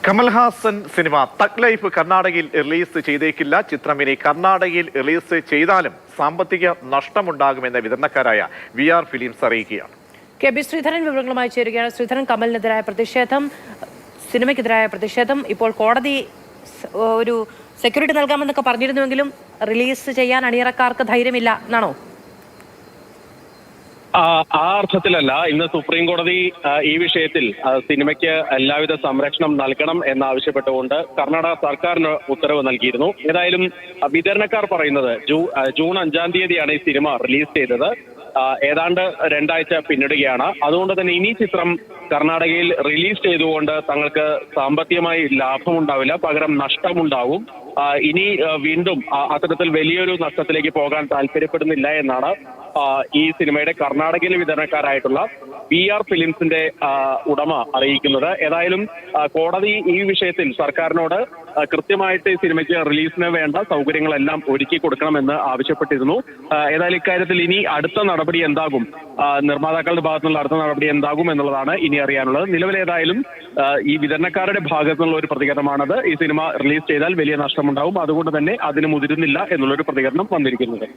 Kamal Haasan cinema thug life കർണാടകയിൽ release ചെയ്തേക്കില്ല. ചിത്രം ഇനി കർണാടകയിൽ റിലീസ് ചെയ്താലും സാമ്പത്തിക നഷ്ടമുണ്ടാകുമെന്ന് വിതരണക്കാരായ VR ഫിലിംസ് അറിയിക്കുകയാണ്. KB ശ്രീധരൻ വിവരങ്ങളുമായി ചേരുകയാണ്. ശ്രീധരൻ, കമലിനെതിരായ പ്രതിഷേധം, സിനിമയ്ക്കെതിരായ പ്രതിഷേധം, ഇപ്പോൾ കോടതി ഒരു സെക്യൂരിറ്റി നൽകാമെന്നൊക്കെ പറഞ്ഞിരുന്നുവെങ്കിലും റിലീസ് ചെയ്യാൻ അണിയറക്കാർക്ക് ധൈര്യമില്ല എന്നാണോ? ആ അർത്ഥത്തിലല്ല. ഇന്ന് സുപ്രീം കോടതി ഈ വിഷയത്തിൽ സിനിമയ്ക്ക് എല്ലാവിധ സംരക്ഷണം നൽകണം എന്നാവശ്യപ്പെട്ടുകൊണ്ട് കർണാടക സർക്കാരിന് ഉത്തരവ് നൽകിയിരുന്നു. ഏതായാലും വിതരണക്കാർ പറയുന്നത് ജൂൺ 5-ാം തീയതിയാണ് ഈ സിനിമ റിലീസ് ചെയ്തത്. ഏതാണ്ട് 2 ആഴ്ച പിന്നിടുകയാണ്. അതുകൊണ്ട് തന്നെ ഇനി ചിത്രം കർണാടകയിൽ റിലീസ് ചെയ്തുകൊണ്ട് തങ്ങൾക്ക് സാമ്പത്തികമായി ലാഭമുണ്ടാവില്ല, പകരം നഷ്ടമുണ്ടാവും. ഇനി വീണ്ടും അത്തരത്തിൽ വലിയൊരു നഷ്ടത്തിലേക്ക് പോകാൻ താല്പര്യപ്പെടുന്നില്ല എന്നാണ് ഈ സിനിമയുടെ കർണാടകയിലെ വിതരണക്കാരായിട്ടുള്ള VR ഫിലിംസിന്റെ ഉടമ അറിയിക്കുന്നത്. ഏതായാലും കോടതി ഈ വിഷയത്തിൽ സർക്കാരിനോട് കൃത്യമായിട്ട് ഈ സിനിമയ്ക്ക് റിലീസിന് വേണ്ട സൗകര്യങ്ങളെല്ലാം ഒരുക്കി കൊടുക്കണമെന്ന് ആവശ്യപ്പെട്ടിരുന്നു. ഏതായാലും ഇക്കാര്യത്തിൽ ഇനി അടുത്ത നടപടി എന്താകും, നിർമ്മാതാക്കളുടെ ഭാഗത്തുനിന്നുള്ള അടുത്ത നടപടി എന്താകും എന്നുള്ളതാണ് ഇനി അറിയാനുള്ളത്. നിലവിലേതായാലും ഈ വിതരണക്കാരുടെ ഭാഗത്തു നിന്നുള്ള ഒരു പ്രതികരണമാണത്. ഈ സിനിമ റിലീസ് ചെയ്താൽ വലിയ നഷ്ടമുണ്ടാവും, അതുകൊണ്ട് തന്നെ അതിന് മുതിരുന്നില്ല എന്നുള്ളൊരു പ്രതികരണം വന്നിരിക്കുന്നത്.